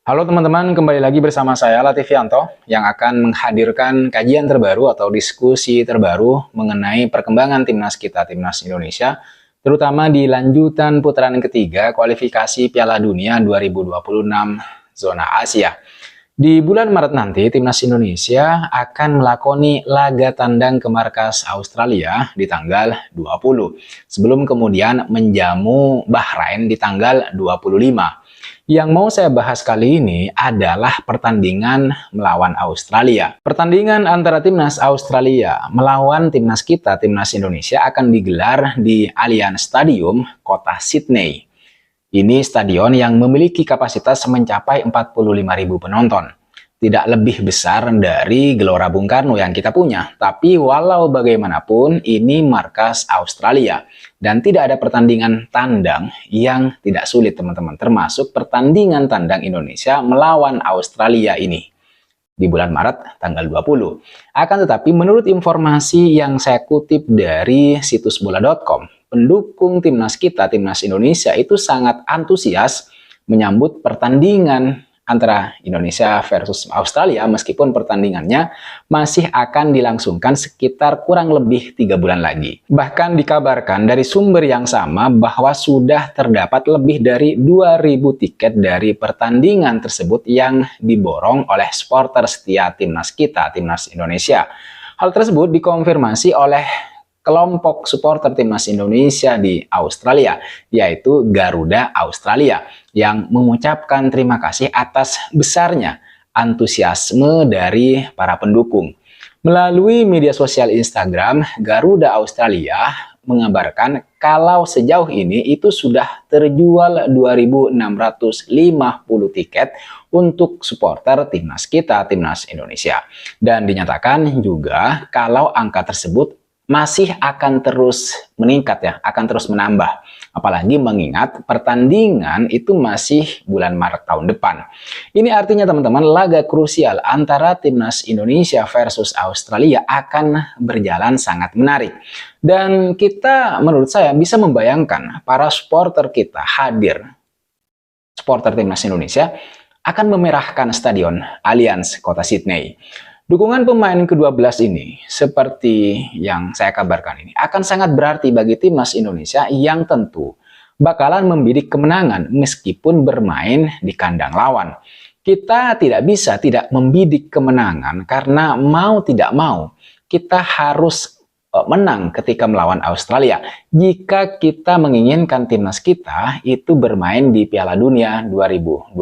Halo teman-teman, kembali lagi bersama saya Latifianto yang akan menghadirkan kajian terbaru atau diskusi terbaru mengenai perkembangan timnas kita, timnas Indonesia, terutama di lanjutan putaran ketiga kualifikasi Piala Dunia 2026 zona Asia. Di bulan Maret nanti, timnas Indonesia akan melakoni laga tandang ke markas Australia di tanggal 20, sebelum kemudian menjamu Bahrain di tanggal 25. Yang mau saya bahas kali ini adalah pertandingan melawan Australia. Pertandingan antara timnas Australia melawan timnas kita, timnas Indonesia, akan digelar di Allianz Stadium, kota Sydney. Ini stadion yang memiliki kapasitas mencapai 45.000 penonton. Tidak lebih besar dari Gelora Bung Karno yang kita punya. Tapi walau bagaimanapun, ini markas Australia. Dan tidak ada pertandingan tandang yang tidak sulit, teman-teman. Termasuk pertandingan tandang Indonesia melawan Australia ini di bulan Maret tanggal 20. Akan tetapi menurut informasi yang saya kutip dari situs bola.com, pendukung timnas kita, timnas Indonesia itu sangat antusias menyambut pertandingan antara Indonesia versus Australia, meskipun pertandingannya masih akan dilangsungkan sekitar kurang lebih 3 bulan lagi. Bahkan dikabarkan dari sumber yang sama bahwa sudah terdapat lebih dari 2.000 tiket dari pertandingan tersebut yang diborong oleh supporter setia timnas kita, timnas Indonesia. Hal tersebut dikonfirmasi oleh kelompok supporter timnas Indonesia di Australia, yaitu Garuda Australia, yang mengucapkan terima kasih atas besarnya antusiasme dari para pendukung. Melalui media sosial Instagram, Garuda Australia mengabarkan kalau sejauh ini itu sudah terjual 2.650 tiket untuk supporter timnas kita, timnas Indonesia. Dan dinyatakan juga kalau angka tersebut masih akan terus meningkat ya, akan terus menambah. Apalagi mengingat pertandingan itu masih bulan Maret tahun depan. Ini artinya teman-teman, laga krusial antara timnas Indonesia versus Australia akan berjalan sangat menarik. Dan kita menurut saya bisa membayangkan para supporter kita hadir, supporter timnas Indonesia akan memerahkan stadion Allianz kota Sydney. Dukungan pemain ke-12 ini, seperti yang saya kabarkan ini, akan sangat berarti bagi timnas Indonesia yang tentu bakalan membidik kemenangan meskipun bermain di kandang lawan. Kita tidak bisa tidak membidik kemenangan karena mau tidak mau kita harus menang ketika melawan Australia jika kita menginginkan timnas kita itu bermain di Piala Dunia 2026.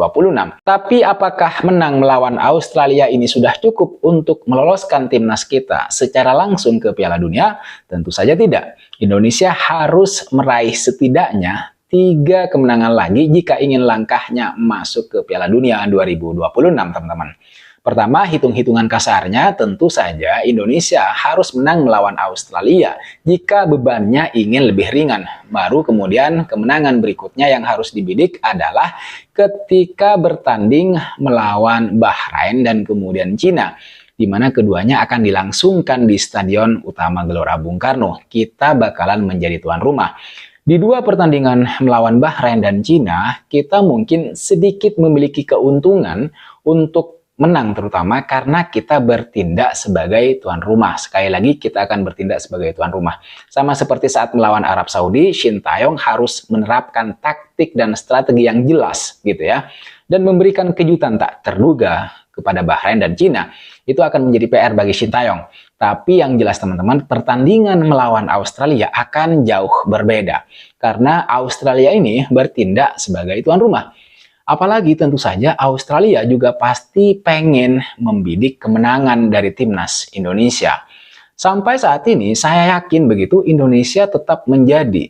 Tapi apakah menang melawan Australia ini sudah cukup untuk meloloskan timnas kita secara langsung ke Piala Dunia? Tentu saja tidak. Indonesia harus meraih setidaknya 3 kemenangan lagi jika ingin langkahnya masuk ke Piala Dunia 2026, teman-teman. Pertama, hitung-hitungan kasarnya tentu saja Indonesia harus menang melawan Australia jika bebannya ingin lebih ringan. Baru kemudian kemenangan berikutnya yang harus dibidik adalah ketika bertanding melawan Bahrain dan kemudian Cina, di mana keduanya akan dilangsungkan di Stadion Utama Gelora Bung Karno. Kita bakalan menjadi tuan rumah. Di 2 pertandingan melawan Bahrain dan Cina, kita mungkin sedikit memiliki keuntungan untuk menang, terutama karena kita bertindak sebagai tuan rumah. Sekali lagi kita akan bertindak sebagai tuan rumah. Sama seperti saat melawan Arab Saudi, Shin Taeyong harus menerapkan taktik dan strategi yang jelas gitu ya. Dan memberikan kejutan tak terduga kepada Bahrain dan Cina. Itu akan menjadi PR bagi Shin Taeyong. Tapi yang jelas teman-teman, pertandingan melawan Australia akan jauh berbeda. Karena Australia ini bertindak sebagai tuan rumah. Apalagi tentu saja Australia juga pasti pengen membidik kemenangan dari timnas Indonesia. Sampai saat ini saya yakin begitu Indonesia tetap menjadi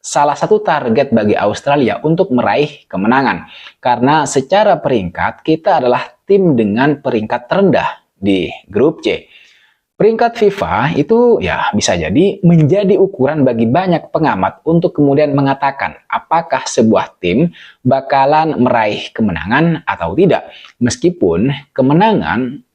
salah satu target bagi Australia untuk meraih kemenangan. Karena secara peringkat kita adalah tim dengan peringkat terendah di grup C. Peringkat FIFA itu ya bisa jadi menjadi ukuran bagi banyak pengamat untuk kemudian mengatakan apakah sebuah tim bakalan meraih kemenangan atau tidak. Meskipun kemenangan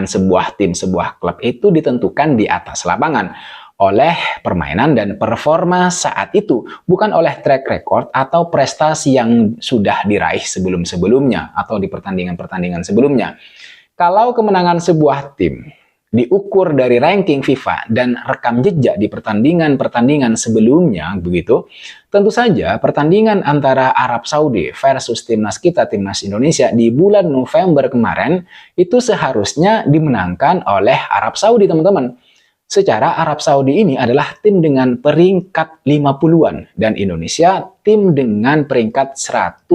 sebuah tim, sebuah klub itu ditentukan di atas lapangan oleh permainan dan performa saat itu, bukan oleh track record atau prestasi yang sudah diraih sebelum-sebelumnya atau di pertandingan-pertandingan sebelumnya. Kalau kemenangan sebuah tim diukur dari ranking FIFA dan rekam jejak di pertandingan-pertandingan sebelumnya, begitu, tentu saja pertandingan antara Arab Saudi versus timnas kita, timnas Indonesia di bulan November kemarin itu seharusnya dimenangkan oleh Arab Saudi, teman-teman. Secara Arab Saudi ini adalah tim dengan peringkat 50-an dan Indonesia tim dengan peringkat 130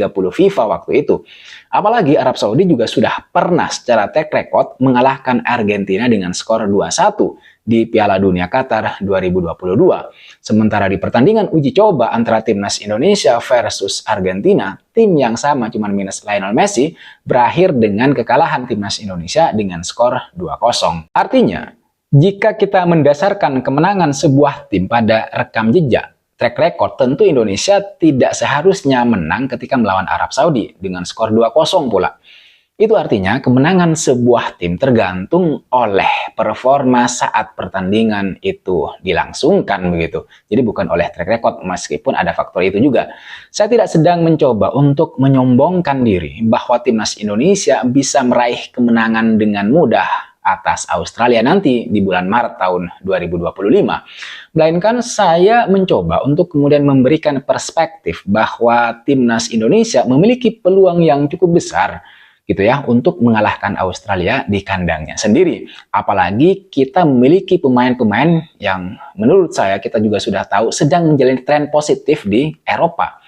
FIFA waktu itu. Apalagi Arab Saudi juga sudah pernah secara track record mengalahkan Argentina dengan skor 2-1 di Piala Dunia Qatar 2022. Sementara di pertandingan uji coba antara timnas Indonesia versus Argentina, tim yang sama cuman minus Lionel Messi berakhir dengan kekalahan timnas Indonesia dengan skor 2-0. Artinya, jika kita mendasarkan kemenangan sebuah tim pada rekam jejak, track record, tentu Indonesia tidak seharusnya menang ketika melawan Arab Saudi dengan skor 2-0 pula. Itu artinya kemenangan sebuah tim tergantung oleh performa saat pertandingan itu dilangsungkan, begitu. Jadi bukan oleh track record, meskipun ada faktor itu juga. Saya tidak sedang mencoba untuk menyombongkan diri bahwa timnas Indonesia bisa meraih kemenangan dengan mudah atas Australia nanti di bulan Maret tahun 2025. Melainkan saya mencoba untuk kemudian memberikan perspektif bahwa timnas Indonesia memiliki peluang yang cukup besar gitu ya untuk mengalahkan Australia di kandangnya sendiri. Apalagi kita memiliki pemain-pemain yang menurut saya kita juga sudah tahu sedang menjalani tren positif di Eropa.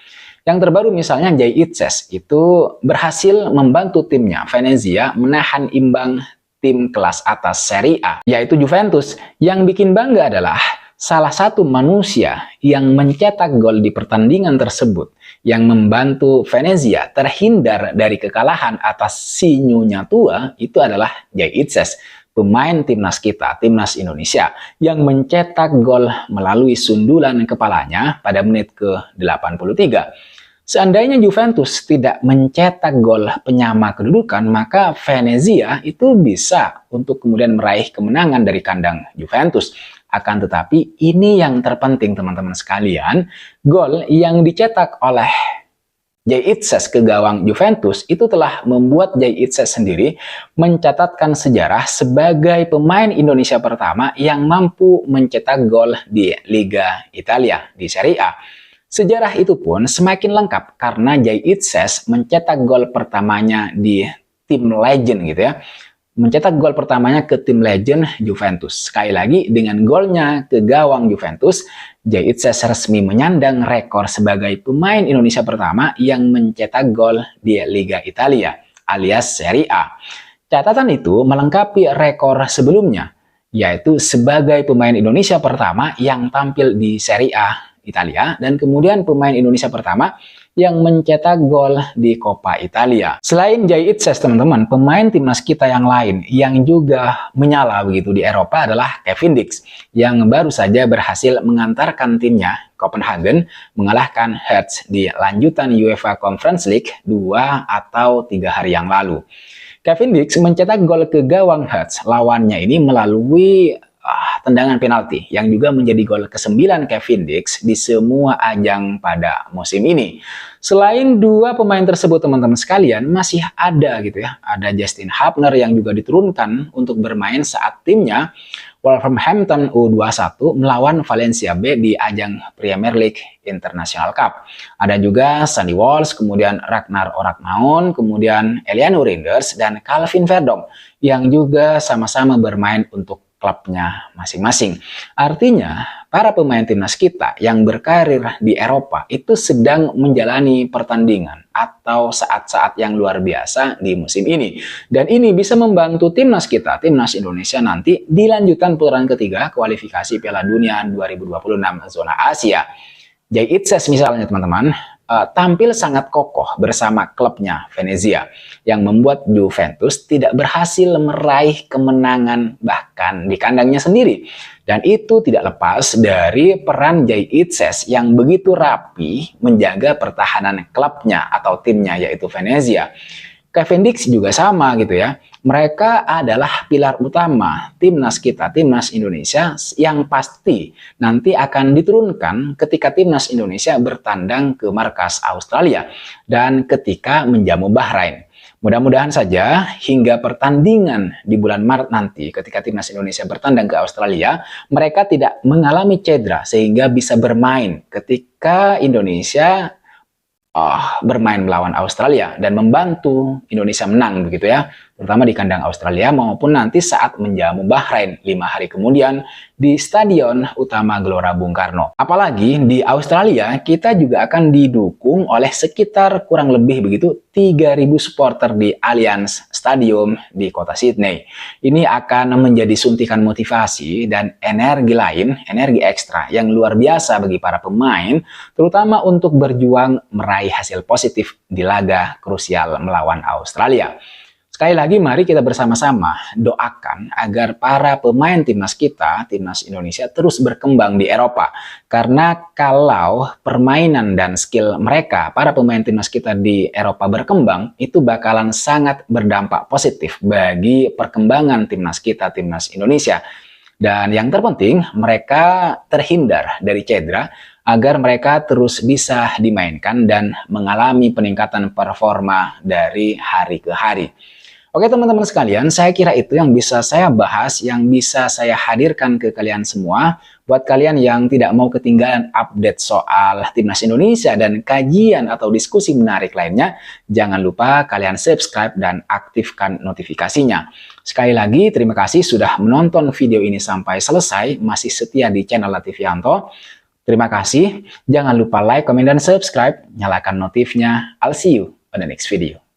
Yang terbaru misalnya Jay Itzes itu berhasil membantu timnya Venezia menahan imbang tim kelas atas Serie A, yaitu Juventus. Yang bikin bangga adalah salah satu manusia yang mencetak gol di pertandingan tersebut, yang membantu Venezia terhindar dari kekalahan atas si Nyonya tua, itu adalah Jay Itzes, pemain timnas kita, timnas Indonesia, yang mencetak gol melalui sundulan kepalanya pada menit ke-83. Seandainya Juventus tidak mencetak gol penyama kedudukan, maka Venezia itu bisa untuk kemudian meraih kemenangan dari kandang Juventus. Akan tetapi ini yang terpenting teman-teman sekalian, gol yang dicetak oleh Jay Itzes ke gawang Juventus itu telah membuat Jay Itzes sendiri mencatatkan sejarah sebagai pemain Indonesia pertama yang mampu mencetak gol di Liga Italia, di Serie A. Sejarah itu pun semakin lengkap karena Jay Itzes mencetak gol pertamanya di tim legend gitu ya. Mencetak gol pertamanya ke tim legend Juventus. Sekali lagi dengan golnya ke gawang Juventus, Jay Itzes resmi menyandang rekor sebagai pemain Indonesia pertama yang mencetak gol di Liga Italia alias Serie A. Catatan itu melengkapi rekor sebelumnya, yaitu sebagai pemain Indonesia pertama yang tampil di Serie A Italia dan kemudian pemain Indonesia pertama yang mencetak gol di Coppa Italia. Selain Jay Itzes teman-teman, pemain timnas kita yang lain yang juga menyala begitu di Eropa adalah Kevin Dix yang baru saja berhasil mengantarkan timnya Copenhagen mengalahkan Hearts di lanjutan UEFA Conference League 2 atau 3 hari yang lalu. Kevin Dix mencetak gol ke gawang Hearts lawannya ini melalui tendangan penalti yang juga menjadi gol ke-9 Kevin Dix di semua ajang pada musim ini. Selain dua pemain tersebut teman-teman sekalian, masih ada gitu ya. Ada Justin Hubner yang juga diturunkan untuk bermain saat timnya Wolverhampton U21 melawan Valencia B di ajang Premier League International Cup. Ada juga Sandy Walsh, kemudian Ragnar Oraknaon, kemudian Eliano Rinders dan Calvin Verdong yang juga sama-sama bermain untuk klubnya masing-masing. Artinya, para pemain timnas kita yang berkarir di Eropa itu sedang menjalani pertandingan atau saat-saat yang luar biasa di musim ini. Dan ini bisa membantu timnas kita, timnas Indonesia nanti di lanjutan putaran ketiga kualifikasi Piala Dunia 2026 zona Asia. Jay Itzes misalnya teman-teman, tampil sangat kokoh bersama klubnya Venezia yang membuat Juventus tidak berhasil meraih kemenangan bahkan di kandangnya sendiri. Dan itu tidak lepas dari peran Jay Itzes yang begitu rapi menjaga pertahanan klubnya atau timnya yaitu Venezia. Kevin Dix juga sama gitu ya. Mereka adalah pilar utama timnas kita, timnas Indonesia yang pasti nanti akan diturunkan ketika timnas Indonesia bertandang ke markas Australia dan ketika menjamu Bahrain. Mudah-mudahan saja hingga pertandingan di bulan Maret nanti ketika timnas Indonesia bertandang ke Australia, mereka tidak mengalami cedera sehingga bisa bermain ketika Indonesia bermain melawan Australia dan membantu Indonesia menang begitu ya, terutama di kandang Australia maupun nanti saat menjamu Bahrain 5 hari kemudian di Stadion Utama Gelora Bung Karno. Apalagi di Australia kita juga akan didukung oleh sekitar kurang lebih begitu 3.000 supporter di Allianz Stadium di kota Sydney. Ini akan menjadi suntikan motivasi dan energi lain, energi ekstra yang luar biasa bagi para pemain, terutama untuk berjuang meraih hasil positif di laga krusial melawan Australia. Sekali lagi mari kita bersama-sama doakan agar para pemain timnas kita, timnas Indonesia terus berkembang di Eropa. Karena kalau permainan dan skill mereka, para pemain timnas kita di Eropa berkembang, itu bakalan sangat berdampak positif bagi perkembangan timnas kita, timnas Indonesia. Dan yang terpenting, mereka terhindar dari cedera agar mereka terus bisa dimainkan dan mengalami peningkatan performa dari hari ke hari. Oke teman-teman sekalian, saya kira itu yang bisa saya bahas, yang bisa saya hadirkan ke kalian semua. Buat kalian yang tidak mau ketinggalan update soal timnas Indonesia dan kajian atau diskusi menarik lainnya, jangan lupa kalian subscribe dan aktifkan notifikasinya. Sekali lagi, terima kasih sudah menonton video ini sampai selesai, masih setia di channel Lativianto. Terima kasih, jangan lupa like, komen, dan subscribe, nyalakan notifnya. I'll see you on the next video.